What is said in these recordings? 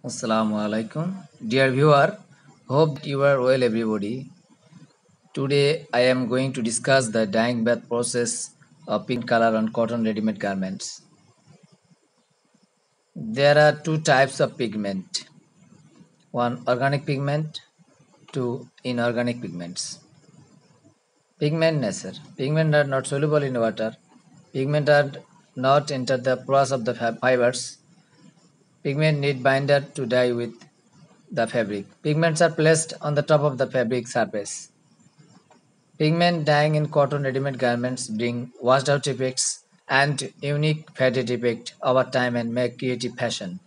Assalamu alaikum. Dear viewer, hope that you are well everybody. Today I am going to discuss the dyeing bath process of pigment color on cotton ready-made garments. There are two types of pigment. One organic pigment, two inorganic pigments. Pigment nature. Pigment are not soluble in water. Pigment are not enter the process of the fibers. Pigment need binder to dye with the fabric. Pigments are placed on the top of the fabric surface. Pigment dyeing in cotton ready-made garments bring washed out effects and unique faded effect over time and make creative fashion.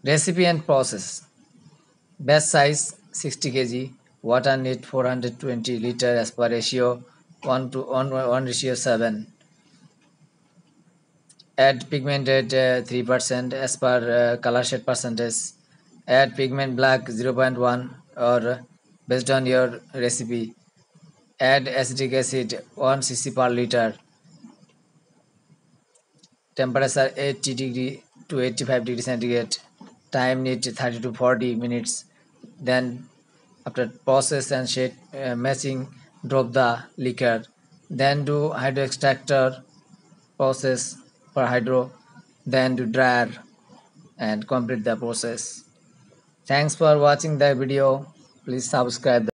Recipe and process. Batch size 60 kg. Water need 420 liter as per ratio 1 ratio 7. Add pigment at 3% as per color shade percentage. Add pigment black 0.1 or based on your recipe. Add acetic acid 1 cc per liter. Temperature 80 degree to 85 degree centigrade. Time need 30 to 40 minutes. Then after process and shade matching, drop the liquor. Then do hydro extractor process for hydro. Then do dryer and complete the process. Thanks for watching the video. Please subscribe.